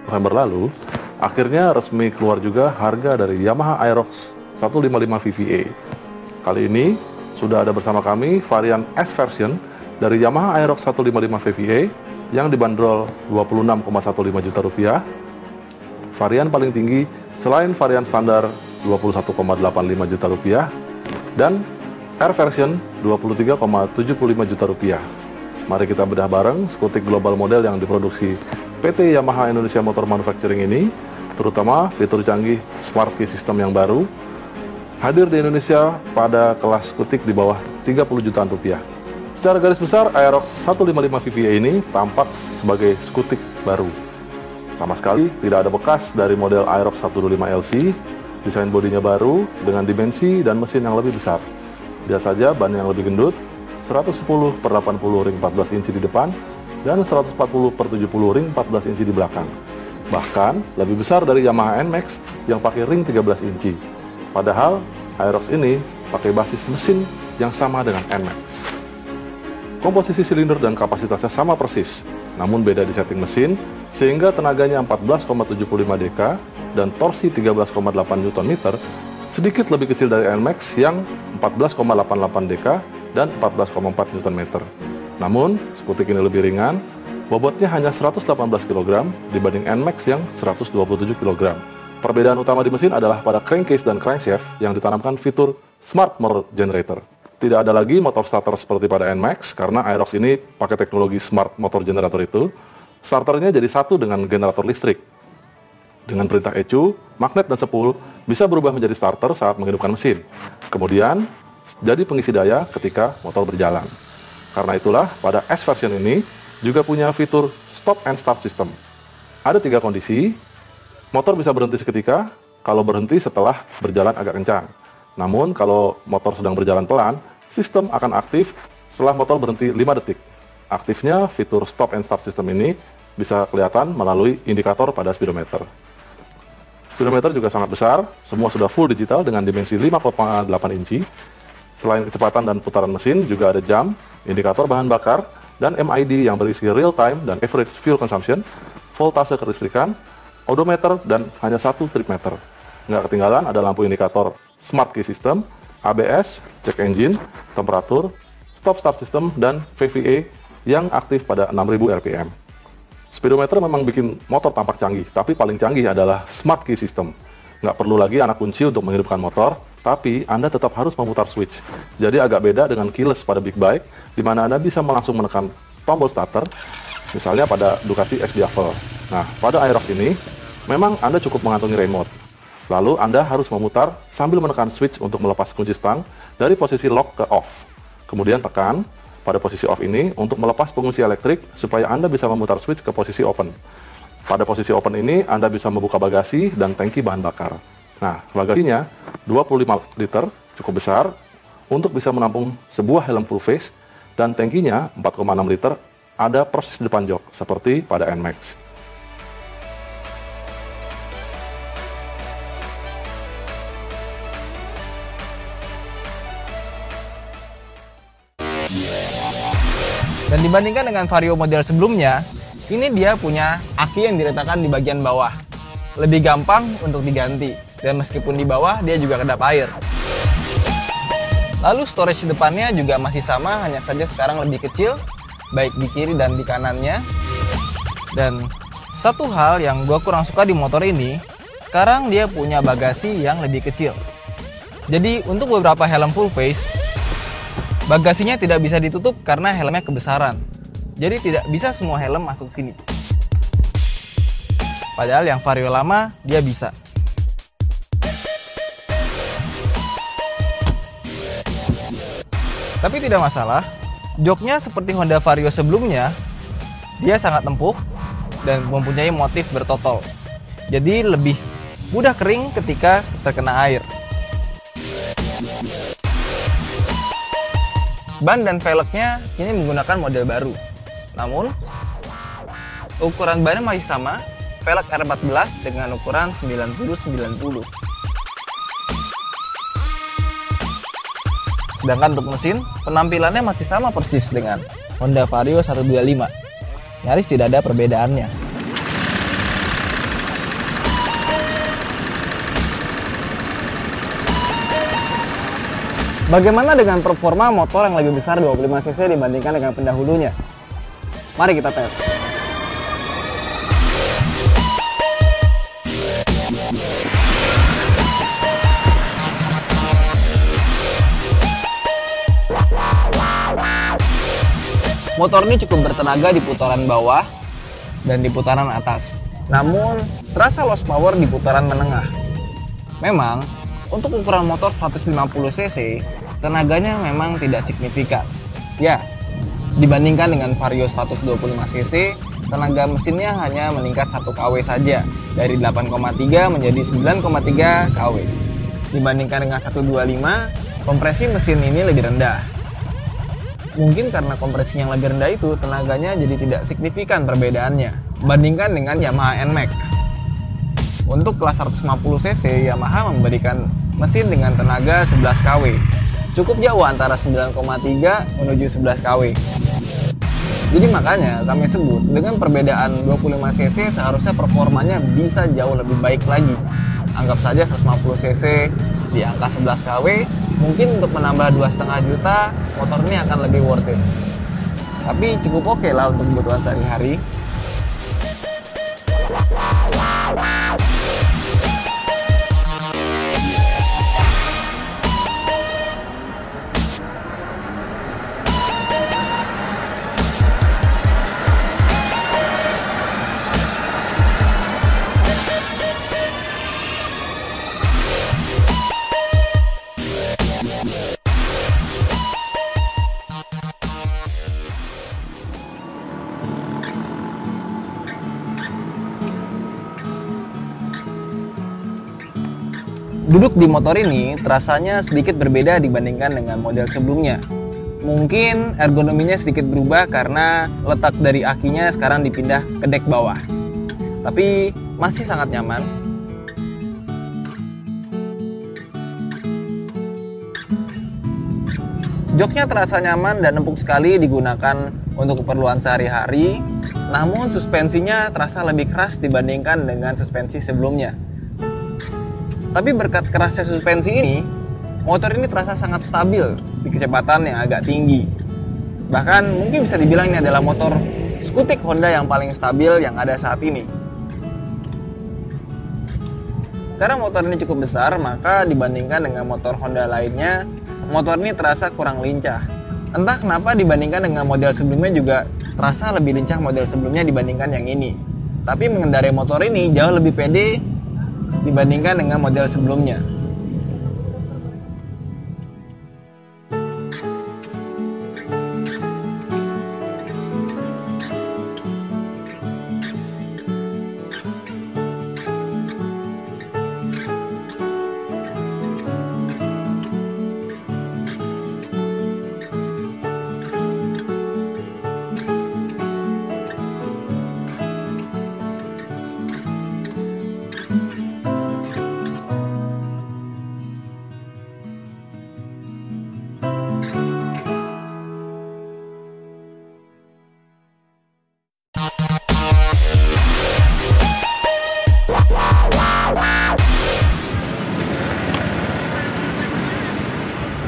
November lalu, akhirnya resmi keluar juga harga dari Yamaha Aerox 155 VVA. Kali ini sudah ada bersama kami varian S version dari Yamaha Aerox 155 VVA yang dibanderol 26,15 juta rupiah. Varian paling tinggi selain varian standar 21,85 juta rupiah dan R version 23,75 juta rupiah. Mari kita bedah bareng skutik global model yang diproduksi PT Yamaha Indonesia Motor Manufacturing ini, terutama fitur canggih Smart Key System yang baru, hadir di Indonesia pada kelas skutik di bawah 30 jutaan rupiah. Secara garis besar, Aerox 155 VVA ini tampak sebagai skutik baru. Sama sekali tidak ada bekas dari model Aerox 125 LC, desain bodinya baru dengan dimensi dan mesin yang lebih besar. Lihat saja ban yang lebih gendut, 110/80 ring 14 inci di depan, dan 140/70 ring 14 inci di belakang. Bahkan lebih besar dari Yamaha NMAX yang pakai ring 13 inci. Padahal Aerox ini pakai basis mesin yang sama dengan NMAX. Komposisi silinder dan kapasitasnya sama persis, namun beda di setting mesin, sehingga tenaganya 14,75 dk dan torsi 13,8 Nm sedikit lebih kecil dari NMAX yang 14,88 dk dan 14,4 Nm. Namun, skutik ini lebih ringan, bobotnya hanya 118 kg dibanding NMAX yang 127 kg. Perbedaan utama di mesin adalah pada crankcase dan crankshaft yang ditanamkan fitur Smart Motor Generator. Tidak ada lagi motor starter seperti pada NMAX karena Aerox ini pakai teknologi Smart Motor Generator itu. Starternya jadi satu dengan generator listrik. Dengan perintah ECU, magnet dan spool bisa berubah menjadi starter saat menghidupkan mesin. Kemudian, jadi pengisi daya ketika motor berjalan. Karena itulah, pada S version ini juga punya fitur Stop and Start System. Ada 3 kondisi. Motor bisa berhenti seketika kalau berhenti setelah berjalan agak kencang. Namun, kalau motor sedang berjalan pelan, sistem akan aktif setelah motor berhenti 5 detik. Aktifnya fitur Stop and Start System ini bisa kelihatan melalui indikator pada speedometer. Speedometer juga sangat besar, semua sudah full digital dengan dimensi 5,8 inci. Selain kecepatan dan putaran mesin, juga ada jam, indikator bahan bakar, dan MID yang berisi real time dan average fuel consumption, voltase kelistrikan, odometer, dan hanya 1 trip meter. Nggak ketinggalan ada lampu indikator Smart Key System, ABS, cek engine, temperatur, stop start system, dan VVA yang aktif pada 6000 rpm. Speedometer memang bikin motor tampak canggih, tapi paling canggih adalah Smart Key System. Nggak perlu lagi anak kunci untuk menghidupkan motor, tapi Anda tetap harus memutar switch. Jadi agak beda dengan keyless pada big bike, di mana Anda bisa langsung menekan tombol starter, misalnya pada Ducati S Diavel. Nah, pada Aerox ini, memang Anda cukup mengantongi remote. Lalu Anda harus memutar sambil menekan switch untuk melepas kunci stang dari posisi lock ke off. Kemudian tekan pada posisi off ini untuk melepas pengunci elektrik supaya Anda bisa memutar switch ke posisi open. Pada posisi open ini, Anda bisa membuka bagasi dan tangki bahan bakar. Nah, bagasinya 25 liter, cukup besar, untuk bisa menampung sebuah helm full face, dan tangkinya 4,6 liter, ada persis di depan jok, seperti pada NMAX. Dan dibandingkan dengan Vario model sebelumnya, ini dia punya aki yang diletakkan di bagian bawah. Lebih gampang untuk diganti, dan meskipun di bawah, dia juga kedap air. Lalu storage depannya juga masih sama, hanya saja sekarang lebih kecil, baik di kiri dan di kanannya. Dan satu hal yang gua kurang suka di motor ini, sekarang dia punya bagasi yang lebih kecil. Jadi untuk beberapa helm full face, bagasinya tidak bisa ditutup karena helmnya kebesaran. Jadi tidak bisa semua helm masuk sini. Padahal yang Vario lama, dia bisa. Tapi tidak masalah, joknya seperti Honda Vario sebelumnya, dia sangat empuk dan mempunyai motif bertotol. Jadi lebih mudah kering ketika terkena air. Ban dan velgnya ini menggunakan model baru. Namun, ukuran bannya masih sama, velg R14 dengan ukuran 90-90. Sedangkan untuk mesin, penampilannya masih sama persis dengan Honda Vario 125. Nyaris tidak ada perbedaannya. Bagaimana dengan performa motor yang lebih besar 25cc dibandingkan dengan pendahulunya? Mari kita tes. Motor ini cukup bertenaga di putaran bawah dan di putaran atas. Namun, terasa loss power di putaran menengah. Memang, untuk ukuran motor 150cc, tenaganya memang tidak signifikan. Ya, dibandingkan dengan Vario 125cc, tenaga mesinnya hanya meningkat 1 kW saja, dari 8,3 menjadi 9,3 kW. Dibandingkan dengan 125, kompresi mesin ini lebih rendah. Mungkin karena kompresi yang lebih rendah itu, tenaganya jadi tidak signifikan perbedaannya, bandingkan dengan Yamaha NMAX. Untuk kelas 150cc, Yamaha memberikan mesin dengan tenaga 11 kW. Cukup jauh antara 9,3 menuju 11 kW. Jadi makanya kami sebut, dengan perbedaan 25cc seharusnya performanya bisa jauh lebih baik lagi. Anggap saja 150cc di angka 11 kW, mungkin untuk menambah 2,5 juta, motor ini akan lebih worth it. Tapi cukup oke lah untuk kebutuhan sehari-hari. Duduk di motor ini terasanya sedikit berbeda dibandingkan dengan model sebelumnya. Mungkin ergonominya sedikit berubah karena letak dari akinya sekarang dipindah ke dek bawah. Tapi masih sangat nyaman. Joknya terasa nyaman dan empuk sekali digunakan untuk keperluan sehari-hari. Namun suspensinya terasa lebih keras dibandingkan dengan suspensi sebelumnya. Tapi berkat kerasnya suspensi ini, motor ini terasa sangat stabil di kecepatan yang agak tinggi. Bahkan mungkin bisa dibilang ini adalah motor skutik Honda yang paling stabil yang ada saat ini. Karena motor ini cukup besar, maka dibandingkan dengan motor Honda lainnya, motor ini terasa kurang lincah. Entah kenapa dibandingkan dengan model sebelumnya juga terasa lebih lincah model sebelumnya dibandingkan yang ini. Tapi mengendarai motor ini jauh lebih pede dibandingkan dengan model sebelumnya.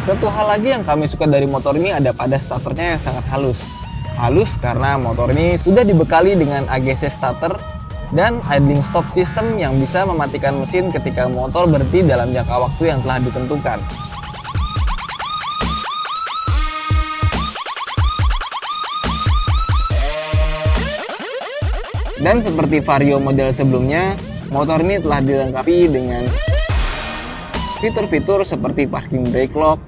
Satu hal lagi yang kami suka dari motor ini ada pada starternya yang sangat halus. Halus karena motor ini sudah dibekali dengan AGC starter dan idling stop system yang bisa mematikan mesin ketika motor berhenti dalam jangka waktu yang telah ditentukan. Dan seperti Vario model sebelumnya, motor ini telah dilengkapi dengan fitur-fitur seperti parking brake lock,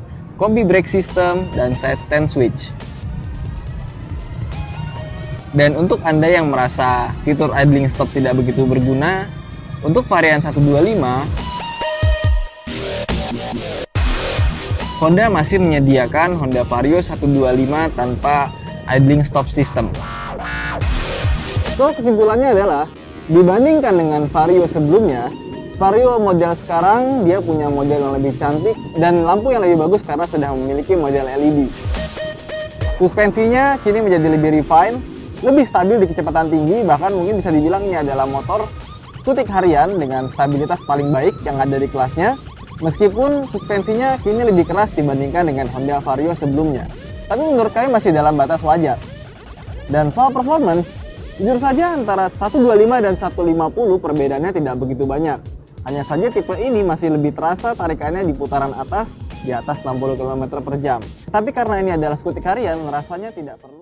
combi brake system, dan side stand switch. Dan untuk Anda yang merasa fitur idling stop tidak begitu berguna, untuk varian 125, Honda masih menyediakan Honda Vario 125 tanpa idling stop system. So, kesimpulannya adalah, dibandingkan dengan Vario sebelumnya, Vario model sekarang dia punya model yang lebih cantik dan lampu yang lebih bagus karena sudah memiliki model LED. Suspensinya kini menjadi lebih refine, lebih stabil di kecepatan tinggi, bahkan mungkin bisa dibilang ini adalah motor skutik harian dengan stabilitas paling baik yang ada di kelasnya. Meskipun suspensinya kini lebih keras dibandingkan dengan Honda Vario sebelumnya, tapi menurut kami masih dalam batas wajar. Dan soal performance, jujur saja antara 125 dan 150 perbedaannya tidak begitu banyak. Hanya saja tipe ini masih lebih terasa tarikannya di putaran atas, di atas 60 km per jam. Tapi karena ini adalah skutik harian, rasanya tidak perlu